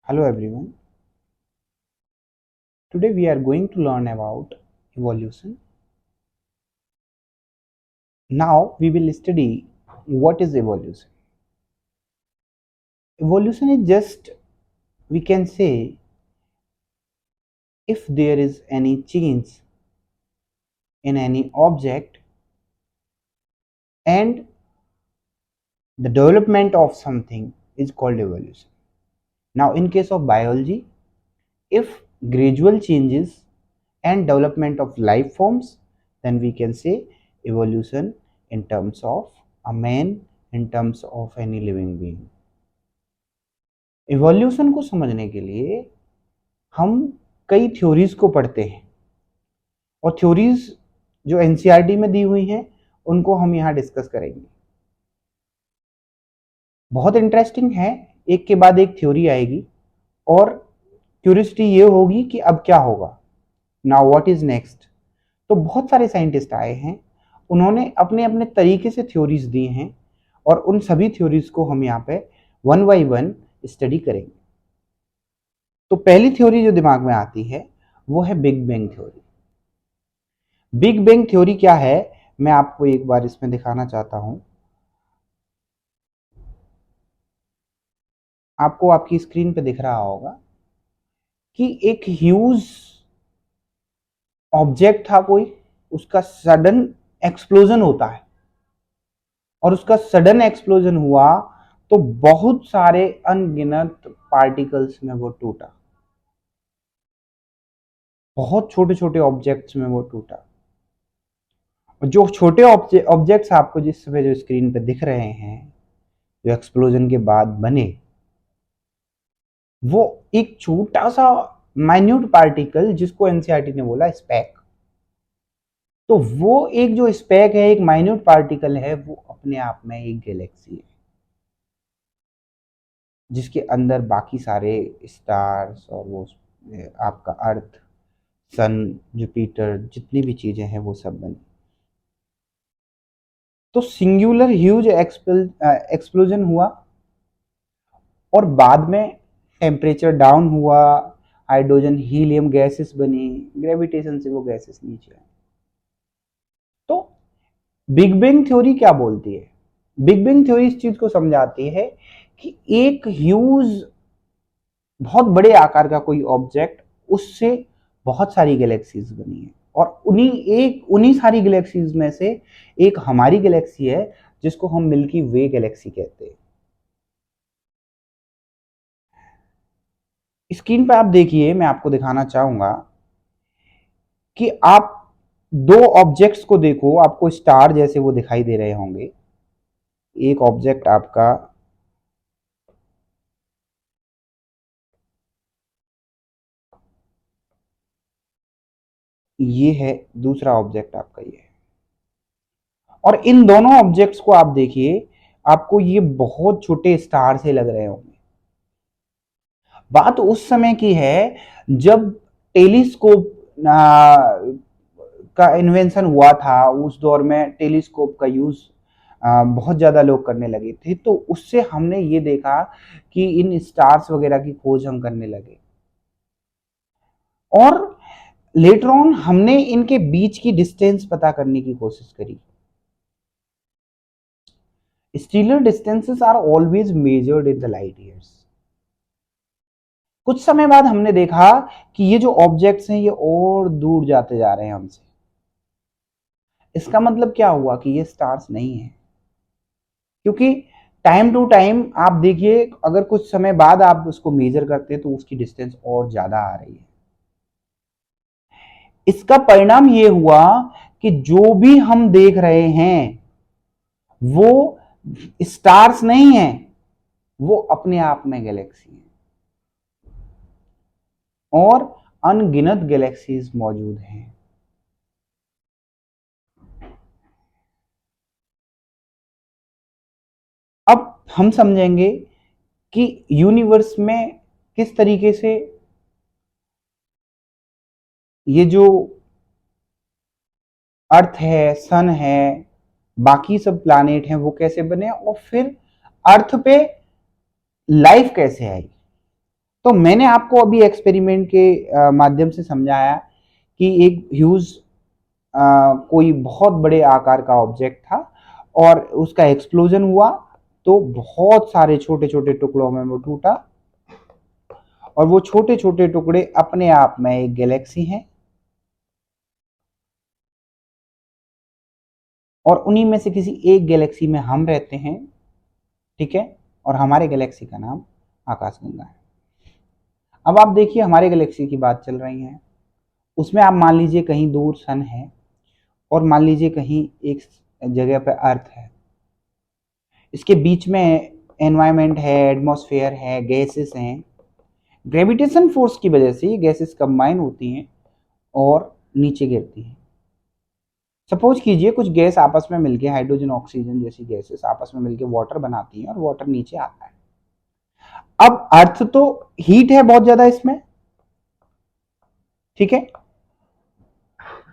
Hello everyone. Today we are going to learn about evolution. Now we will study what is evolution. Evolution is just, we can say, if there is any change in any object and the development of something is called evolution. Now in case of biology, if gradual changes and development of life forms, then we can say evolution in terms of a man, in terms of any living being. Evolution को समझने के लिए हम कई theories को पढ़ते हैं और थ्योरीज जो एनसीईआरटी में दी हुई हैं उनको हम यहाँ डिस्कस करेंगे। बहुत इंटरेस्टिंग है, एक के बाद एक थ्योरी आएगी और क्यूरियोसिटी ये होगी कि अब क्या होगा, नाउ व्हाट इज नेक्स्ट। तो बहुत सारे साइंटिस्ट आए हैं, उन्होंने अपने अपने तरीके से थ्योरीज दी हैं और उन सभी थ्योरीज को हम यहाँ पे वन बाय वन स्टडी करेंगे। तो पहली थ्योरी जो दिमाग में आती है वो है big bang theory. Big bang theory क्या है, मैं आपको एक बार इसमें दिखाना चाहता हूं। आपको आपकी स्क्रीन पे दिख रहा होगा कि एक ह्यूज ऑब्जेक्ट था कोई, उसका सडन एक्सप्लोजन होता है और उसका सडन एक्सप्लोजन हुआ तो बहुत सारे अनगिनत पार्टिकल्स में वो टूटा, बहुत छोटे छोटे ऑब्जेक्ट्स में वो टूटा। जो छोटे ऑब्जेक्ट्स आपको जिस समय जो स्क्रीन पे दिख रहे हैं, जो एक्सप्लोजन के बाद बने, वो एक छोटा सा माइन्यूट पार्टिकल जिसको एनसीईआरटी ने बोला स्पैक। तो वो एक जो स्पैक है, एक माइन्यूट पार्टिकल है, वो अपने आप में एक गैलेक्सी है जिसके अंदर बाकी सारे स्टार्स और वो आपका अर्थ, सन, जुपिटर, जितनी भी चीजें हैं वो सब बनी। तो सिंगुलर ह्यूज एक्सप्लोजन हुआ और बाद में टेम्परेचर डाउन हुआ, हाइड्रोजन हीलियम गैसेस बनी, ग्रेविटेशन से वो गैसेस नीचे आई। तो बिग बैंग थ्योरी क्या बोलती है? बिग बैंग थ्योरी इस चीज को समझाती है कि एक ह्यूज, बहुत बड़े आकार का कोई ऑब्जेक्ट, उससे बहुत सारी गैलेक्सीज बनी है और उन्हीं सारी गैलेक्सीज में से एक हमारी गैलेक्सी है जिसको हम मिल्की वे गैलेक्सी कहते हैं। स्क्रीन पर आप देखिए, मैं आपको दिखाना चाहूंगा कि आप दो ऑब्जेक्ट्स को देखो, आपको स्टार जैसे वो दिखाई दे रहे होंगे। एक ऑब्जेक्ट आपका ये है, दूसरा ऑब्जेक्ट आपका ये है, और इन दोनों ऑब्जेक्ट्स को आप देखिए, आपको ये बहुत छोटे स्टार से लग रहे होंगे। बात उस समय की है जब टेलीस्कोप का इन्वेंशन हुआ था। उस दौर में टेलीस्कोप का यूज बहुत ज़्यादा लोग करने लगे थे, तो उससे हमने ये देखा कि इन स्टार्स वगैरह की खोज हम करने लगे और लेटर ऑन हमने इनके बीच की डिस्टेंस पता करने की कोशिश करी। Stellar distances are always measured in the light years. कुछ समय बाद हमने देखा कि ये जो ऑब्जेक्ट्स हैं ये और दूर जाते जा रहे हैं हमसे। इसका मतलब क्या हुआ कि ये स्टार्स नहीं है, क्योंकि टाइम टू टाइम आप देखिए, अगर कुछ समय बाद आप उसको मेजर करते हैं तो उसकी डिस्टेंस और ज्यादा आ रही है। इसका परिणाम ये हुआ कि जो भी हम देख रहे हैं वो स्टार्स नहीं है, वो अपने आप में गैलेक्सी है और अनगिनत गैलेक्सीज मौजूद हैं। अब हम समझेंगे कि यूनिवर्स में किस तरीके से ये जो अर्थ है, सन है, बाकी सब प्लैनेट हैं, वो कैसे बने और फिर अर्थ पे लाइफ कैसे आई। तो मैंने आपको अभी एक्सपेरिमेंट के माध्यम से समझाया कि एक ह्यूज कोई बहुत बड़े आकार का ऑब्जेक्ट था और उसका एक्सप्लोजन हुआ तो बहुत सारे छोटे छोटे टुकड़ों में वो टूटा और वो छोटे छोटे टुकड़े अपने आप में एक गैलेक्सी हैं और उन्हीं में से किसी एक गैलेक्सी में हम रहते हैं, ठीक है, और हमारे गैलेक्सी का नाम आकाशगंगा है। अब आप देखिए हमारे गैलेक्सी की बात चल रही है, उसमें आप मान लीजिए कहीं दूर सन है और मान लीजिए कहीं एक जगह पे अर्थ है, इसके बीच में एनवायरनमेंट है, एटमॉस्फेयर है, गैसेस हैं। ग्रेविटेशन फोर्स की वजह से ये गैसेस कंबाइन होती हैं और नीचे गिरती हैं। सपोज कीजिए कुछ गैस आपस में मिलके, हाइड्रोजन ऑक्सीजन जैसी गैसेस आपस में मिलके वाटर बनाती हैं और वाटर नीचे आता है। अब अर्थ तो हीट है बहुत ज्यादा इसमें, ठीक है,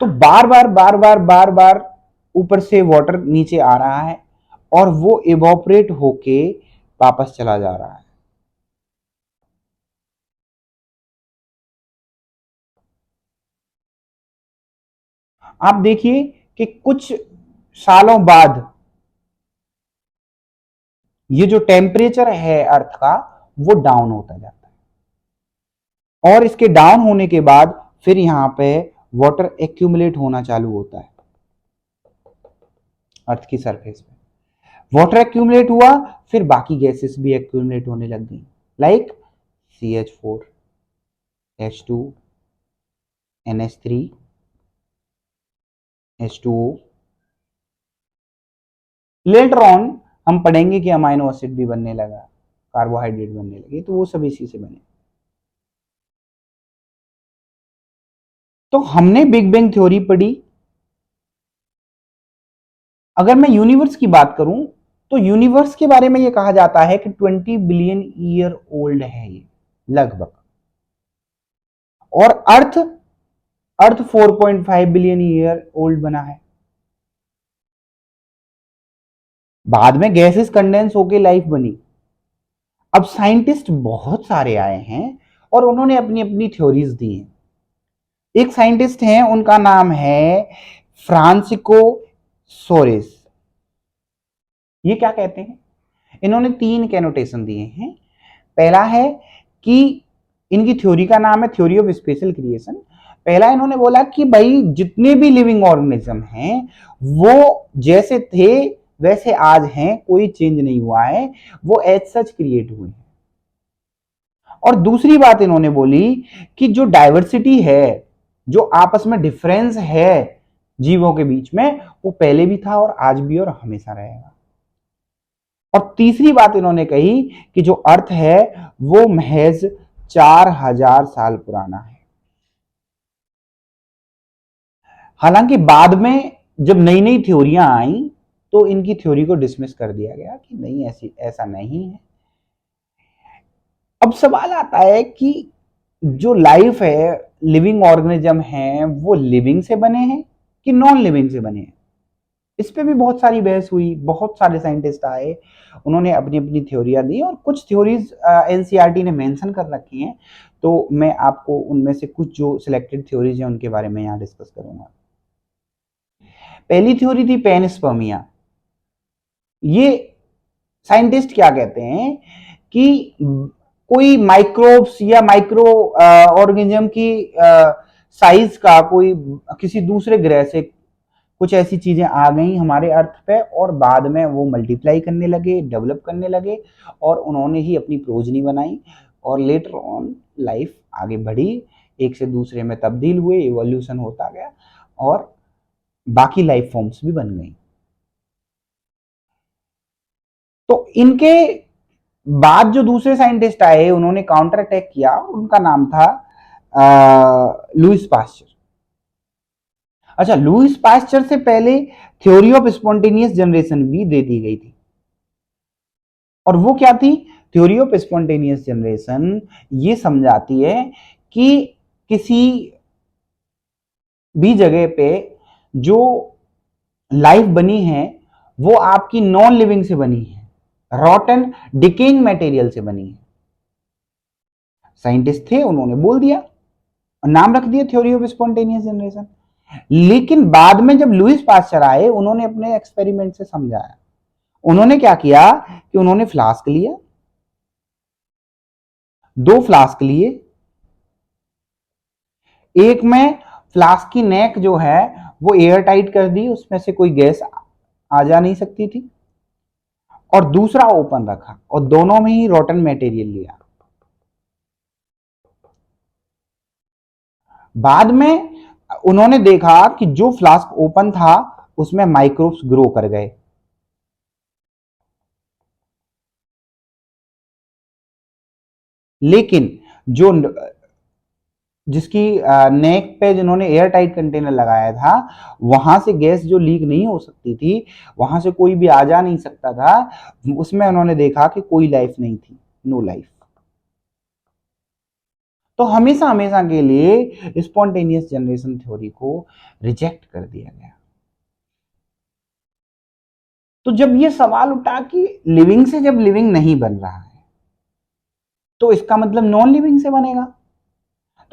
तो बार बार बार बार बार बार ऊपर से वाटर नीचे आ रहा है और वो इवोपरेट होके वापस चला जा रहा है। आप देखिए कि कुछ सालों बाद ये जो टेम्परेचर है अर्थ का वो डाउन होता जाता है और इसके डाउन होने के बाद फिर यहां पे वाटर एक्यूमुलेट होना चालू होता है अर्थ की सरफेस पे। वाटर एक्यूमुलेट हुआ, फिर बाकी गैसेस भी एक्यूमुलेट होने लग गई, like CH4, H2, NH3, H2O। Later on हम पढ़ेंगे कि अमाइनो एसिड भी बनने लगा, कार्बोहाइड्रेट बनने लगे, तो वो सब इसी से बने। तो हमने बिग बैंग थ्योरी पढ़ी। अगर मैं यूनिवर्स की बात करूं तो यूनिवर्स के बारे में ये कहा जाता है कि 20 बिलियन ईयर ओल्ड है ये लगभग, और अर्थ अर्थ 4.5 बिलियन ईयर ओल्ड बना है। बाद में गैसेस कंडेंस होके लाइफ बनी। अब साइंटिस्ट बहुत सारे आए हैं और उन्होंने अपनी अपनी थ्योरीज दी हैं। एक साइंटिस्ट हैं, उनका नाम है फ्रांसिस्को सोरेस। ये क्या कहते हैं, इन्होंने 3 कैनोटेशन दिए हैं। पहला है कि इनकी थ्योरी का नाम है थ्योरी ऑफ स्पेशल क्रिएशन। पहला इन्होंने बोला कि भाई जितने भी लिविंग ऑर्गेनिज्म हैं वो जैसे थे वैसे आज हैं, कोई चेंज नहीं हुआ है, वो एज सच क्रिएट हुए हैं। और दूसरी बात इन्होंने बोली कि जो डाइवर्सिटी है, जो आपस में डिफरेंस है जीवों के बीच में, वो पहले भी था और आज भी और हमेशा रहेगा। और तीसरी बात इन्होंने कही कि जो अर्थ है वो महज 4000 साल पुराना है। हालांकि बाद में जब नई नई थ्योरियां आई तो इनकी थ्योरी को डिसमिस कर दिया गया कि नहीं, ऐसा नहीं है। अब सवाल आता है कि जो लाइफ है, लिविंग ऑर्गेनिज्म है, वो लिविंग से बने हैं कि नॉन लिविंग से बने हैं। इस पे भी बहुत सारी बहस हुई, बहुत सारे साइंटिस्ट आए, उन्होंने अपनी अपनी थ्योरियां दी और कुछ थ्योरीज एनसीईआरटी ने मेंशन कर रखी हैं। तो मैं आपको उनमें से कुछ जो सिलेक्टेड थ्योरीज हैं उनके बारे में यहाँ डिस्कस करूंगा। पहली थ्योरी थी पेनिस्पर्मिया। ये साइंटिस्ट क्या कहते हैं कि कोई माइक्रोब्स या माइक्रो ऑर्गेनिज्म की साइज का कोई किसी दूसरे ग्रह से कुछ ऐसी चीजें आ गई हमारे अर्थ पे और बाद में वो मल्टीप्लाई करने लगे, डेवलप करने लगे और उन्होंने ही अपनी प्रोजनी बनाई और लेटर ऑन लाइफ आगे बढ़ी, एक से दूसरे में तब्दील हुए, इवोल्यूशन होता गया और बाकी लाइफ फॉर्म्स भी बन गई। तो इनके बाद जो दूसरे साइंटिस्ट आए उन्होंने काउंटर अटैक किया, उनका नाम था लुईस पास्चर। अच्छा, लुईस पास्चर से पहले थ्योरी ऑफ स्पॉन्टेनियस जनरेशन भी दे दी गई थी। और वो क्या थी? थ्योरी ऑफ स्पॉन्टेनियस जनरेशन ये समझाती है कि किसी भी जगह पे जो लाइफ बनी है वो आपकी नॉन लिविंग से बनी है, रॉटन डिकेइंग मटेरियल से बनी है। साइंटिस्ट थे, उन्होंने बोल दिया और नाम रख दिया थ्योरी ऑफ स्पॉन्टेनियस जनरेशन। लेकिन बाद में जब लुईस पास्चर आए, उन्होंने अपने एक्सपेरिमेंट से समझाया। उन्होंने क्या किया कि उन्होंने फ्लास्क लिया, 2 फ्लास्क लिए, एक में फ्लास्क की नेक जो है वो एयर टाइट कर दी, उसमें से कोई गैस आ जा नहीं सकती थी, और दूसरा ओपन रखा और दोनों में ही रोटन मटेरियल लिया। बाद में उन्होंने देखा कि जो फ्लास्क ओपन था उसमें माइक्रोब्स ग्रो कर गए, लेकिन जो जिसकी नेक पे जिन्होंने एयर टाइट कंटेनर लगाया था, वहां से गैस जो लीक नहीं हो सकती थी, वहां से कोई भी आ जा नहीं सकता था, उसमें उन्होंने देखा कि कोई लाइफ नहीं थी, नो लाइफ। तो हमेशा हमेशा के लिए स्पॉन्टेनियस जनरेशन थ्योरी को रिजेक्ट कर दिया गया। तो जब ये सवाल उठा कि लिविंग से जब लिविंग नहीं बन रहा है तो इसका मतलब नॉन लिविंग से बनेगा।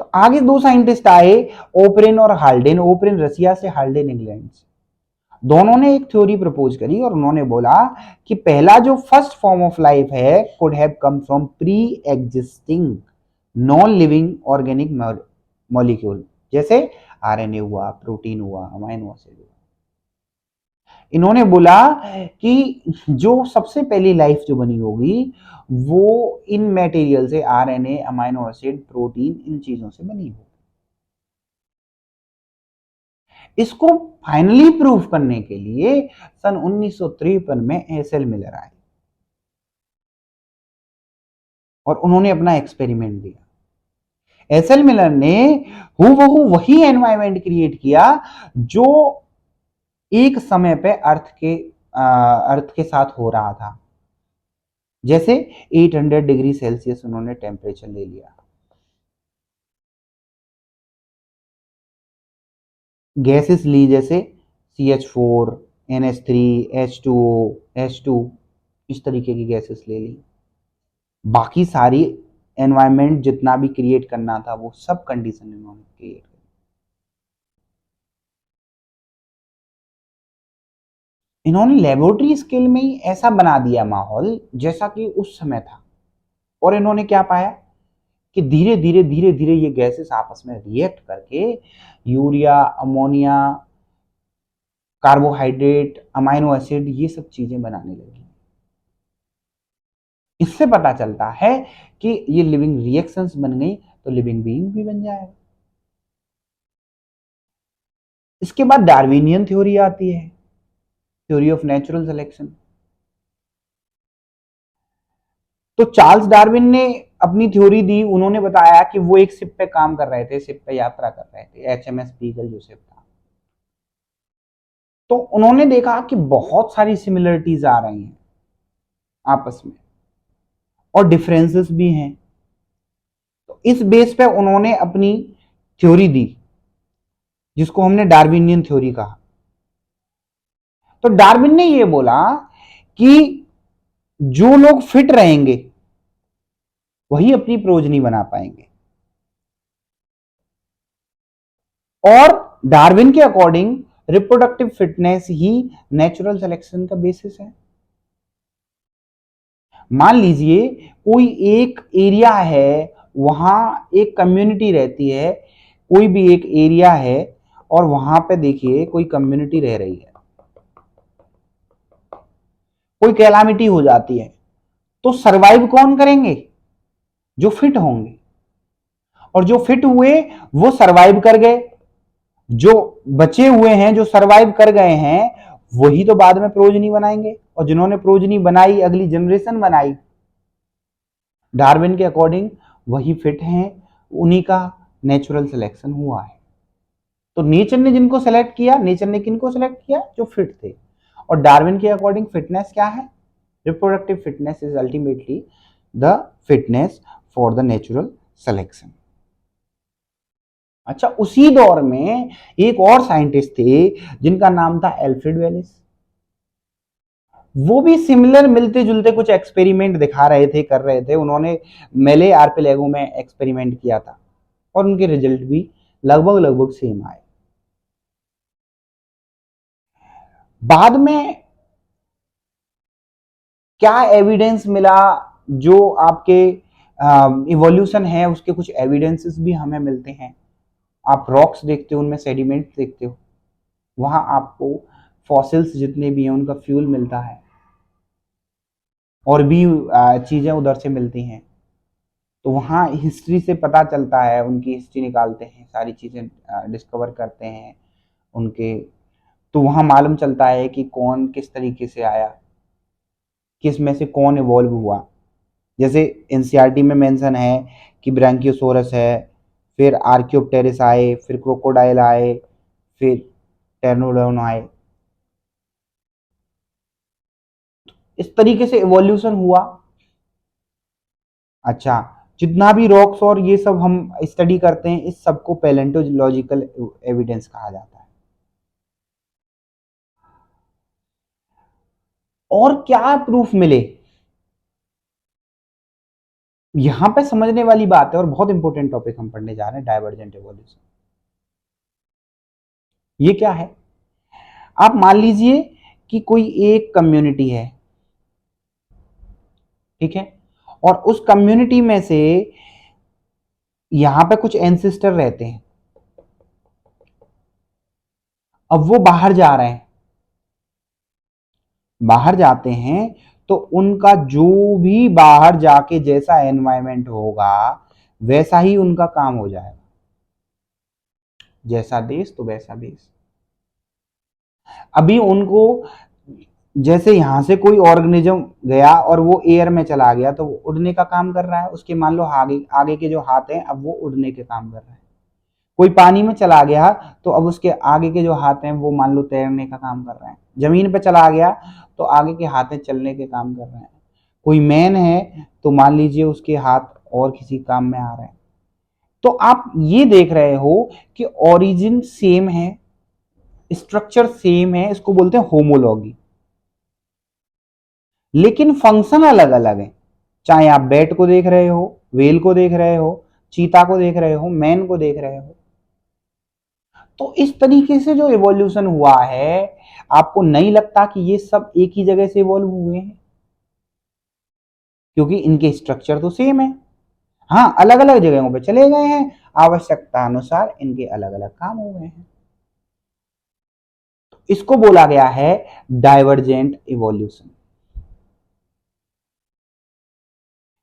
तो आगे 2 साइंटिस्ट आए, ओपरेन और हाल्डेन। ओपरेन रसिया से, हाल्डेन इंग्लैंड से। दोनों ने एक थ्योरी प्रपोज करी और उन्होंने बोला कि पहला जो फर्स्ट फॉर्म ऑफ लाइफ है could have come from pre existing non living organic molecule, जैसे आरएनए हुआ, प्रोटीन हुआ, अमाइनो एसिड हुआ। इन्होंने बोला कि जो सबसे पहली लाइफ जो बनी होगी वो इन मटेरियल से, आरएनए, अमाइनो एसिड, प्रोटीन, इन चीजों से बनी होगी। इसको फाइनली प्रूफ करने के लिए सन 1953 में एसएल मिलर आए और उन्होंने अपना एक्सपेरिमेंट दिया। एसएल मिलर ने हूबहू वही एनवायरमेंट क्रिएट किया जो एक समय पे अर्थ के साथ हो रहा था। जैसे 800 डिग्री सेल्सियस उन्होंने टेम्परेचर ले लिया, गैसेस ली जैसे CH4, NH3, H2O, H2, इस तरीके की गैसेस ले ली। बाकी सारी एनवायरनमेंट जितना भी क्रिएट करना था वो सब कंडीशन इन्होंने क्रिएट की। इन्होंने लेबोरेटरी स्केल में ही ऐसा बना दिया माहौल जैसा कि उस समय था। और इन्होंने क्या पाया कि धीरे धीरे धीरे धीरे ये गैसेस आपस में रिएक्ट करके urea, ammonia, carbohydrate, amino acid, ये सब चीजें बनाने लगी। इससे पता चलता है कि ये लिविंग रिएक्शंस बन गई तो लिविंग बीइंग भी बन जाएगा। इसके बाद डार्विनियन थ्योरी आती है, थ्योरी ऑफ नेचुरल सिलेक्शन। तो चार्ल्स डार्विन ने अपनी थ्योरी दी। उन्होंने बताया कि वो एक शिप पे काम कर रहे थे, शिप पे यात्रा कर रहे थे, HMS बीगल जो शिप था। तो उन्होंने देखा कि बहुत सारी सिमिलरिटीज आ रही हैं आपस में और डिफरेंसेस भी हैं। तो इस बेस पे उन्होंने अपनी थ्योरी दी जिसको हमने डार्विनियन थ्योरी कहा। तो डार्विन ने यह बोला कि जो लोग फिट रहेंगे वही अपनी प्रोजनी बना पाएंगे। और डार्विन के अकॉर्डिंग रिप्रोडक्टिव फिटनेस ही नेचुरल सिलेक्शन का बेसिस है। मान लीजिए कोई एक एरिया है, वहां एक कम्युनिटी रहती है, कोई भी एक एरिया है और वहां पे देखिए कोई कम्युनिटी रह रही है, कोई कैलामिटी हो जाती है, तो सरवाइव कौन करेंगे? जो फिट होंगे। और जो फिट हुए वो सरवाइव कर गए, जो बचे हुए हैं, जो सरवाइव कर गए हैं, वही तो बाद में प्रोजनी बनाएंगे। और जिन्होंने प्रोजनी बनाई, अगली जनरेशन बनाई, डार्विन के अकॉर्डिंग वही फिट हैं, उन्हीं का नेचुरल सिलेक्शन हुआ है। तो नेचर ने जिनको सेलेक्ट किया, नेचर ने किनको सेलेक्ट किया? जो फिट थे। और डार्विन के अकॉर्डिंग फिटनेस क्या है? Reproductive fitness is ultimately the fitness for the natural selection. अच्छा, उसी दौर में एक और साइंटिस्ट थे जिनका नाम था एल्फ्रेड वेलिस। वो भी सिमिलर मिलते जुलते कुछ एक्सपेरिमेंट दिखा रहे थे, कर रहे थे। उन्होंने मेले आर्पेलेगो में एक्सपेरिमेंट किया था और उनके रिजल्ट भी लगभग लगभग सेम आए। बाद में क्या एविडेंस मिला, जो आपके इवोल्यूशन है उसके कुछ एविडेंसेस भी हमें मिलते हैं। आप रॉक्स देखते हो, उनमें सेडिमेंट देखते हो, वहां आपको फॉसिल्स जितने भी हैं उनका फ्यूल मिलता है और भी चीजें उधर से मिलती हैं। तो वहाँ हिस्ट्री से पता चलता है, उनकी हिस्ट्री निकालते हैं, सारी चीजें डिस्कवर करते हैं उनके। तो वहाँ मालूम चलता है कि कौन किस तरीके से आया, किस में से कौन इवॉल्व हुआ। जैसे एनसीईआरटी में मेंशन है कि ब्रांकियोसोरस है, फिर आर्कियोप्टेरिस आए, फिर क्रोकोडाइल आए, फिर टेर्नोडोन आए। इस तरीके से इवोल्यूशन हुआ। अच्छा, जितना भी रॉक्स और ये सब हम स्टडी करते हैं, इस सब को पैलेंटोलॉजिकल एविडेंस कहा जाता है। और क्या प्रूफ मिले, यहां पे समझने वाली बात है और बहुत इंपॉर्टेंट टॉपिक हम पढ़ने जा रहे हैं, डाइवर्जेंट इवोल्यूशन। ये क्या है? आप मान लीजिए कि कोई एक कम्युनिटी है, ठीक है, और उस कम्युनिटी में से यहां पे कुछ एंसेस्टर रहते हैं। अब वो बाहर जा रहे हैं, बाहर जाते हैं तो उनका जो भी बाहर जाके जैसा एनवायरमेंट होगा वैसा ही उनका काम हो जाएगा। जैसा देश तो वैसा भेष। अभी उनको, जैसे यहां से कोई ऑर्गेनिज्म गया और वो एयर में चला गया तो वो उड़ने का काम कर रहा है, उसके मान लो आगे आगे के जो हाथ हैं अब वो उड़ने के काम कर रहे हैं। कोई पानी में चला गया तो अब उसके आगे के जो हाथ हैं वो मान लो तैरने का काम कर रहे हैं। जमीन पे चला गया तो आगे के हाथ चलने के काम कर रहे हैं। कोई मैन है तो मान लीजिए उसके हाथ और किसी काम में आ रहे हैं। तो आप ये देख रहे हो कि ओरिजिन सेम है, स्ट्रक्चर सेम है, इसको बोलते हैं होमोलॉगी, लेकिन फंक्शन अलग अलग है। चाहे आप बैट को देख रहे हो, वेल को देख रहे हो, चीता को देख रहे हो, मैन को देख रहे हो। तो इस तरीके से जो इवोल्यूशन हुआ है, आपको नहीं लगता कि ये सब एक ही जगह से इवॉल्व हुए हैं? क्योंकि इनके स्ट्रक्चर तो सेम है। हाँ, अलग अलग जगहों पे चले गए हैं, आवश्यकता अनुसार इनके अलग अलग काम हो गए हैं। इसको बोला गया है डाइवर्जेंट इवोल्यूशन,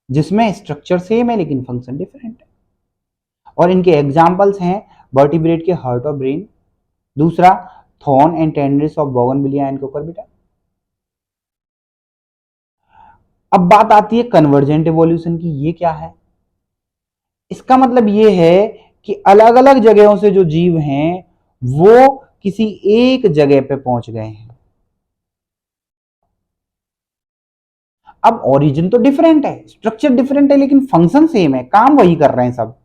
जिसमें स्ट्रक्चर सेम है लेकिन फंक्शन डिफरेंट है। और इनके एग्जांपल्स हैं वर्टिब्रेट के हार्ट और ब्रेन, दूसरा thorn and tendrils of bougainvillea and Cucurbita. अब बात आती है कन्वर्जेंट इवोल्यूशन की। ये क्या है? इसका मतलब ये है कि अलग अलग जगहों से जो जीव हैं वो किसी एक जगह पे पहुंच गए हैं। अब ओरिजिन तो डिफरेंट है, स्ट्रक्चर डिफरेंट है, लेकिन फंक्शन सेम है, काम वही कर रहे हैं सब,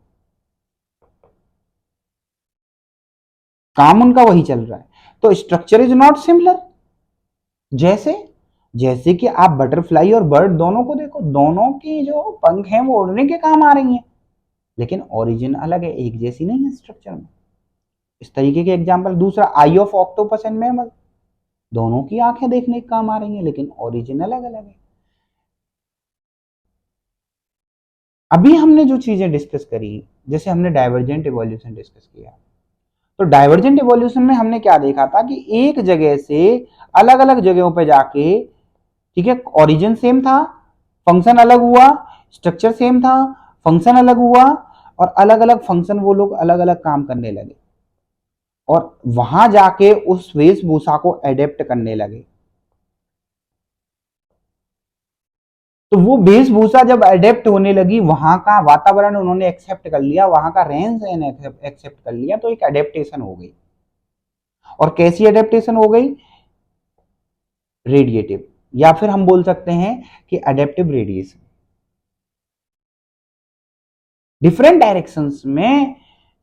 काम उनका वही चल रहा है। तो स्ट्रक्चर इज नॉट सिमिलर। जैसे जैसे कि आप बटरफ्लाई और बर्ड दोनों को देखो, दोनों की जो पंख हैं वो उड़ने के काम आ रही हैं, लेकिन ओरिजिन अलग है, एक जैसी नहीं है स्ट्रक्चर में। इस तरीके के एग्जांपल। दूसरा आई ऑफ ऑक्टोपस एंड मैमल, दोनों की आंखें देखने के काम आ रही हैं लेकिन ओरिजिन अलग अलग है। अभी हमने जो चीजें डिस्कस करी, जैसे हमने डाइवर्जेंट इवोल्यूशन डिस्कस किया, तो डाइवर्जेंट इवोल्यूशन में हमने क्या देखा था कि एक जगह से अलग अलग जगहों पर जाके, ठीक है, ओरिजिन सेम था, फंक्शन अलग हुआ, स्ट्रक्चर सेम था, फंक्शन अलग हुआ, और अलग अलग फंक्शन वो लोग अलग अलग काम करने लगे और वहां जाके उस वेशभूषा को एडेप्ट करने लगे। तो वो वेशभूषा जब एडेप्ट होने लगी, वहां का वातावरण उन्होंने एक्सेप्ट कर लिया, वहां का रहन सहन एक्सेप्ट कर लिया, तो एक एडेप्टेशन हो गई। और कैसी एडेप्टेशन हो गई? रेडिएटिव, या फिर हम बोल सकते हैं कि एडेप्टिव रेडिएशन। डिफरेंट डायरेक्शंस में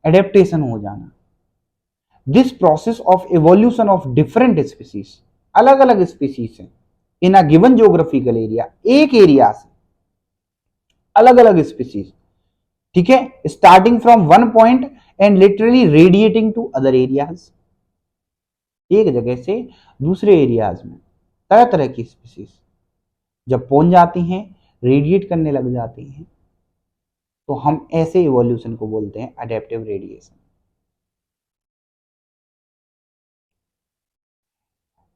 एडेप्टेशन हो जाना। This process of evolution of different species, अलग अलग स्पीसीज है, in a given geographical area, एक एरिया से अलग अलग स्पीसीज, ठीक है, starting from one point and literally radiating to other areas, एक जगह से दूसरे एरियाज में तरह तरह की स्पीसीज जब पहुंच जाती हैं, रेडिएट करने लग जाती हैं, तो हम ऐसे इवोल्यूशन को बोलते हैं अडेप्टिव रेडिएशन।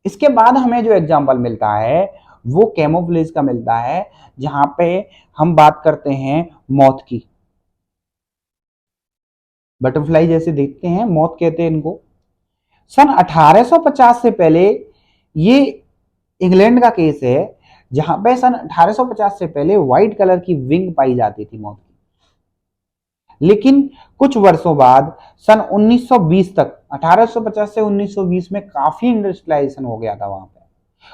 इसके बाद हमें जो एग्जाम्पल मिलता है वो कैमोफ्लेज का मिलता है, जहां पे हम बात करते हैं मौत की। बटरफ्लाई जैसे देखते हैं, मौत कहते हैं इनको। सन 1850 से पहले, ये इंग्लैंड का केस है, जहां पे सन 1850 से पहले व्हाइट कलर की विंग पाई जाती थी मौत की। लेकिन कुछ वर्षों बाद सन 1920 तक, 1850 से 1920 में काफी इंडस्ट्रियलाइजेशन हो गया था वहां पे,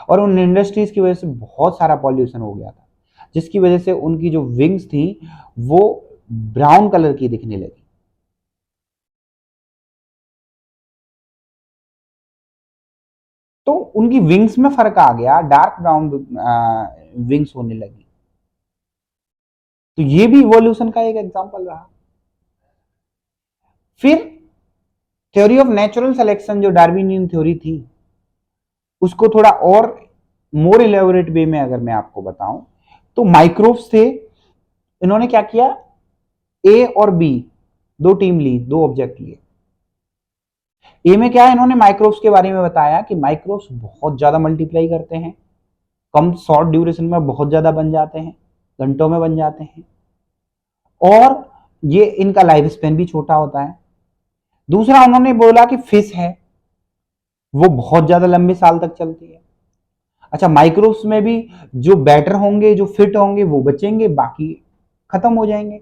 और उन इंडस्ट्रीज की वजह से बहुत सारा पॉल्यूशन हो गया था, जिसकी वजह से उनकी जो विंग्स थी वो ब्राउन कलर की दिखने लगी। तो उनकी विंग्स में फर्क आ गया, डार्क ब्राउन विंग्स होने लगी। तो ये भी इवोल्यूशन का एक एग्जांपल रहा। फिर थ्योरी ऑफ नेचुरल सिलेक्शन, जो डार्विनियन थ्योरी थी, उसको थोड़ा और मोर इलेबोरेट वे में अगर मैं आपको बताऊं, तो माइक्रोब्स थे, इन्होंने क्या किया, ए और बी दो टीम ली, दो ऑब्जेक्ट लिए। ए में क्या है, इन्होंने माइक्रोब्स के बारे में बताया कि माइक्रोब्स बहुत ज्यादा मल्टीप्लाई करते हैं, कम शॉर्ट ड्यूरेशन में बहुत ज्यादा बन जाते हैं, घंटों में बन जाते हैं, और ये इनका लाइफ स्पेन भी छोटा होता है। दूसरा उन्होंने बोला कि फिश है, वो बहुत ज्यादा लंबे साल तक चलती है। अच्छा, माइक्रोब्स में भी जो बेटर होंगे, जो फिट होंगे, वो बचेंगे, बाकी खत्म हो जाएंगे,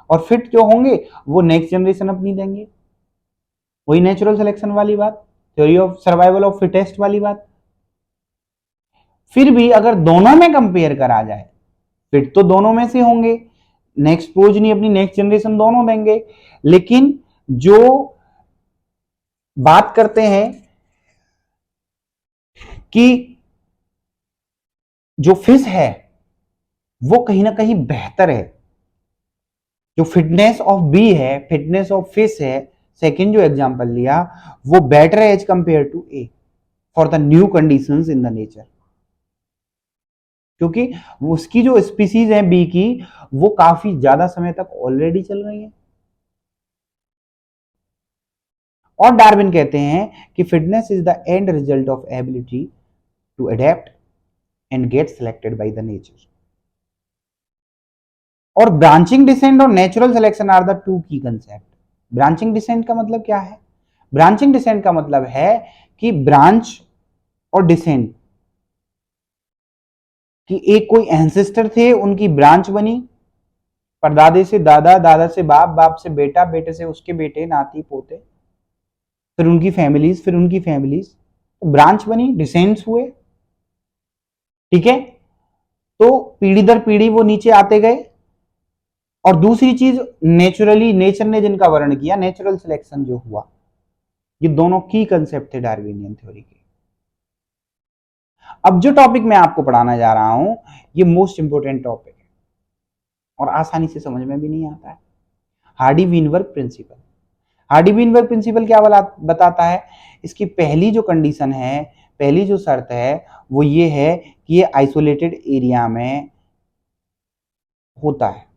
और फिट जो होंगे वो नेक्स्ट जनरेशन अपनी देंगे। वही नेचुरल सिलेक्शन वाली बात, theory of survival of fittest वाली बात। फिर भी अगर दोनों में कंपेयर करा जाए, फिट तो दोनों में से होंगे, नेक्स्ट प्रोजनी अपनी नेक्स्ट जनरेशन दोनों देंगे, लेकिन जो बात करते हैं कि जो फिश है वो कहीं ना कहीं बेहतर है, जो फिटनेस ऑफ बी है, फिटनेस ऑफ फिश है, सेकंड जो एग्जांपल लिया, वो बेटर है as compare to A for the new conditions in the nature, क्योंकि उसकी जो स्पीसीज है बी की, वो काफी ज्यादा समय तक ऑलरेडी चल रही है। और डार्विन कहते हैं कि fitness is the end result of ability to adapt and get selected by the nature. और ब्रांचिंग डिसेंट और natural selection are the two key concept. Branching descent का मतलब क्या है? ब्रांचिंग डिसेंट का मतलब है कि ब्रांच और डिसेंट, कि एक कोई एंसेस्टर थे, उनकी ब्रांच बनी, परदादे से दादा, दादा से बाप, बाप से बेटा, बेटे से उसके बेटे, नाती पोते, फिर उनकी फैमिलीज, फिर उनकी फैमिलीज, तो ब्रांच बनी, डिसेंट्स हुए, ठीक है। तो पीढ़ी दर पीढ़ी वो नीचे आते गए। और दूसरी चीज, नेचुरली, नेचर ने जिनका वर्ण किया, नेचुरल सिलेक्शन जो हुआ, ये दोनों की कंसेप्ट थे डार्विनियन थ्योरी के। अब जो टॉपिक मैं आपको पढ़ाना जा रहा हूं, ये मोस्ट इंपोर्टेंट टॉपिक है और आसानी से समझ में भी नहीं आता है। Hardy Weinberg principle. Hardy Weinberg principle क्या बताता है? इसकी पहली जो कंडीशन है, पहली जो शर्त है, वो ये है कि ये आइसोलेटेड एरिया में होता है।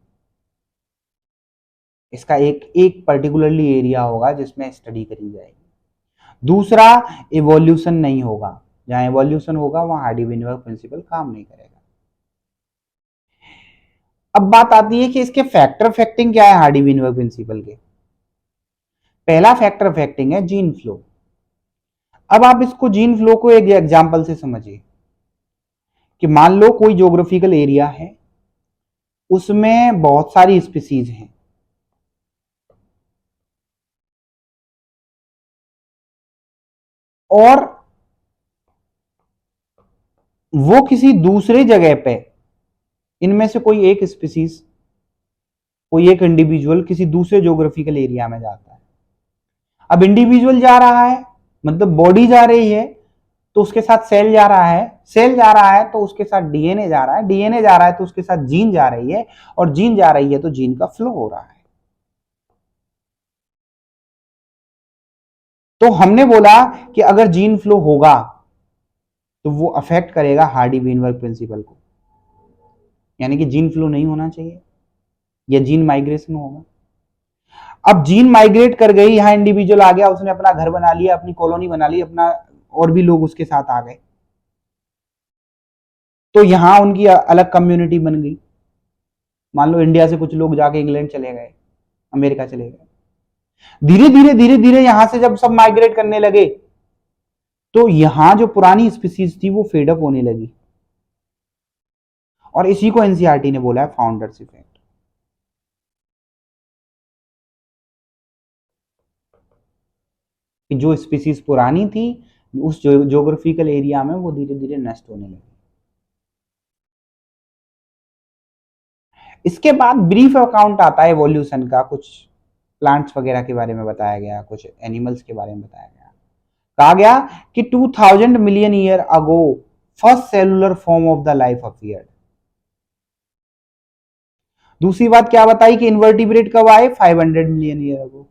इसका एक पर्टिकुलरली एरिया होगा जिसमें स्टडी करी जाएगी। दूसरा, इवोल्यूशन नहीं होगा, जहां इवोल्यूशन होगा वहां हार्डी वीनबर्ग प्रिंसिपल काम नहीं करेगा। अब बात आती है कि इसके फैक्टर अफेक्टिंग क्या है हार्डी वीनबर्ग प्रिंसिपल के। पहला फैक्टर अफेक्टिंग है जीन फ्लो। अब आप इसको, जीन फ्लो को एक एग्जांपल से समझिए कि मान लो कोई ज्योग्राफिकल एरिया है, उसमें बहुत सारी स्पीसीज हैं, और वो किसी दूसरे जगह पे, इनमें से कोई एक स्पीसीज, कोई एक इंडिविजुअल किसी दूसरे ज्योग्राफिकल एरिया में जाता है। अब इंडिविजुअल जा रहा है, मतलब बॉडी जा रही है, तो उसके साथ सेल जा रहा है, सेल जा रहा है तो उसके साथ डीएनए जा रहा है, डीएनए जा रहा है तो उसके साथ जीन जा रही है, और जीन जा रही है तो जीन का फ्लो हो रहा है। तो हमने बोला कि अगर जीन फ्लो होगा तो वो अफेक्ट करेगा हार्डी वेनबर्ग प्रिंसिपल को, यानी कि जीन फ्लो नहीं होना चाहिए या जीन माइग्रेशन होगा। अब जीन माइग्रेट कर गई, यहां इंडिविजुअल आ गया, उसने अपना घर बना लिया, अपनी कॉलोनी बना ली, अपना और भी लोग उसके साथ आ गए, तो यहां उनकी अलग कम्युनिटी बन गई। मान लो इंडिया से कुछ लोग जाके इंग्लैंड चले गए, अमेरिका चले गए, धीरे धीरे यहां से जब सब माइग्रेट करने लगे तो यहां जो पुरानी स्पीसीज थी वो फेडअप होने लगी, और इसी को एनसीईआरटी ने बोला है फाउंडर्स इफेक्ट। कि जो स्पीसीज पुरानी थी उस ज्योग्राफिकल एरिया में वो धीरे धीरे नष्ट होने लगी। इसके बाद ब्रीफ अकाउंट आता है एवोल्यूशन का, कुछ प्लांट्स वगैरह के बारे में बताया गया, कुछ एनिमल्स के बारे में बताया गया। कहा गया कि 2000 million year ago first cellular form of the life appeared. दूसरी बात क्या बताई कि इन्वर्टिब्रेट कब आए, 500 मिलियन ईयर अगो।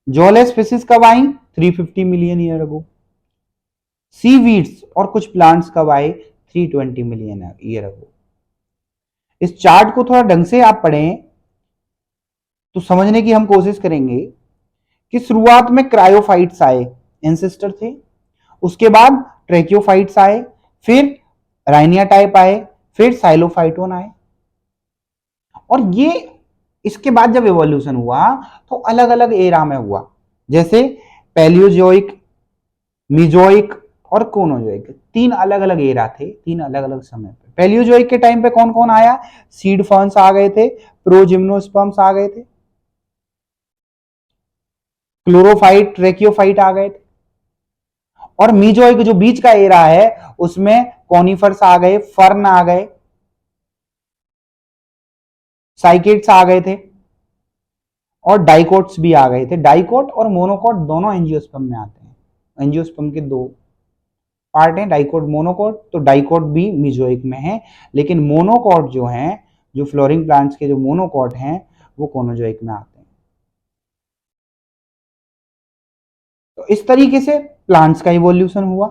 जॉले स्पीसीज कब आई, 350 मिलियन ईयर अगो। सीवीड्स और कुछ प्लांट्स कब आए, 320 मिलियन ईयर अगो। इस चार्ट को थोड़ा ढंग से आप पढ़ें तो समझने की हम कोशिश करेंगे कि शुरुआत में क्रायोफाइट्स आए, एंसेस्टर थे, उसके बाद ट्रैकियोफाइट्स आए, फिर राइनिया टाइप आए, फिर साइलोफाइटोन आए, और ये इसके बाद जब एवोल्यूशन हुआ तो अलग अलग एरा में हुआ, जैसे पैलियोजोइक, मीजोइक और कोनोजोइक, तीन अलग अलग एरा थे, तीन अलग अलग समय पे। पैलियोजोइक के टाइम पे कौन कौन आया, सीड फर्न्स आ गए थे, प्रोजिम्नोस्पर्म्स आ गए थे, क्लोरोफाइट, ट्रैकियोफाइट आ गए थे, और मीजोइक जो बीच का एरा है उसमें कॉनिफर्स आ गए, फर्न आ गए, साइकेट्स आ गए थे, और डाइकोट्स भी आ गए थे। डाइकोट और मोनोकोट दोनों एंजियोस्पर्म में आते हैं, एंजियोस्पर्म के दो पार्ट हैं, डाइकोट मोनोकोट, तो डाइकोट भी मीजोइक में है, लेकिन मोनोकोट जो है, जो फ्लोरिंग प्लांट्स के जो मोनोकोट हैं वो कोनोजोइक में आते हैं। तो इस तरीके से प्लांट्स का इवोल्यूशन हुआ।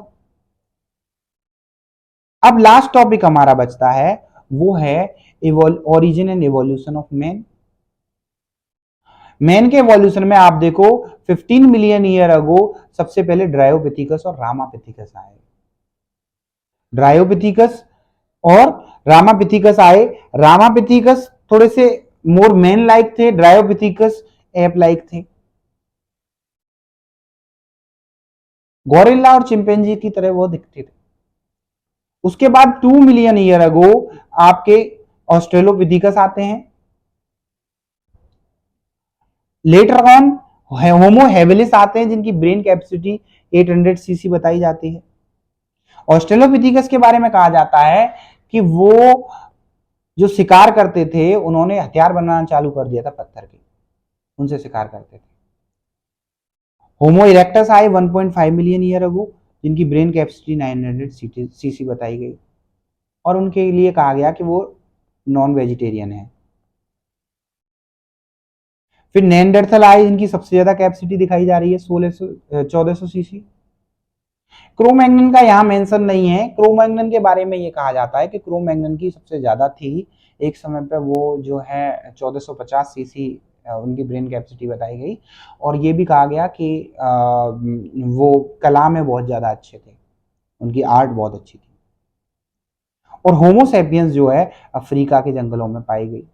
अब लास्ट टॉपिक हमारा बचता है, वो है origin and evolution of man. Man के इवोल्यूशन में आप देखो 15 मिलियन ईयर अगो सबसे पहले ड्रायोपिथिकस और रामापिथिकस आए, ड्रायोपिथिकस और रामापिथिकस आए। रामापिथिकस थोड़े से मोर मैन लाइक थे, ड्रायोपिथिकस एप लाइक थे, गोरिल्ला और चिंपैंजी की तरह वो दिखते थे। उसके बाद 2 मिलियन ईयर अगो आपके ऑस्ट्रेलोपिथिकस आते हैं। लेटर ऑन होमो हेबिलिस आते हैं जिनकी ब्रेन कैपेसिटी 800 सीसी बताई जाती है। ऑस्ट्रेलोपिथिकस के बारे में कहा जाता है कि वो जो शिकार करते थे उन्होंने हथियार बनाना चालू कर दिया था पत्थर के, उनसे शिकार करते थे। होमो इरेक्टस आए 1.5 मिलियन ईयर अगो, जिनकी ब्रेन कैपेसिटी 900 सीसी बताई गई, और उनके लिए कहा गया कि वो नॉन वेजिटेरियन है। फिर नेंडरथल आए जिनकी सबसे ज्यादा कैपेसिटी दिखाई जा रही है 1400 सीसी। क्रोमैग्नन का यहाँ मेंशन नहीं है। क्रोमैग्नन के बारे में ये कहा जाता है कि क्रोमैग्नन की सबसे ज्यादा थी, एक समय पे वो जो है 1450 सीसी उनकी ब्रेन कैपेसिटी बताई गई, और ये भी कहा गया कि वो कला में बहुत ज्यादा अच्छे थे, उनकी आर्ट बहुत अच्छी थी। और होमोसेपियंस जो है अफ्रीका के जंगलों में पाई गई।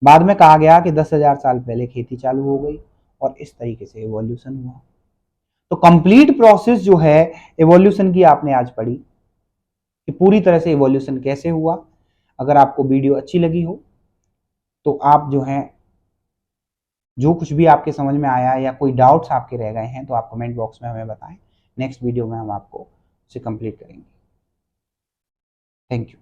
बाद में कहा गया कि 10,000 साल पहले खेती चालू हो गई, और इस तरीके से एवोल्यूशन हुआ। तो कंप्लीट प्रोसेस जो है एवोल्यूशन की आपने आज पढ़ी कि पूरी तरह से एवोल्यूशन कैसे हुआ। अगर आपको वीडियो अच्छी लगी हो तो आप जो है, जो कुछ भी आपके समझ में आया या कोई डाउट्स आपके रह गए हैं तो आप कमेंट बॉक्स में हमें बताएं। नेक्स्ट वीडियो में हम आपको उसे कंप्लीट करेंगे। Thank you.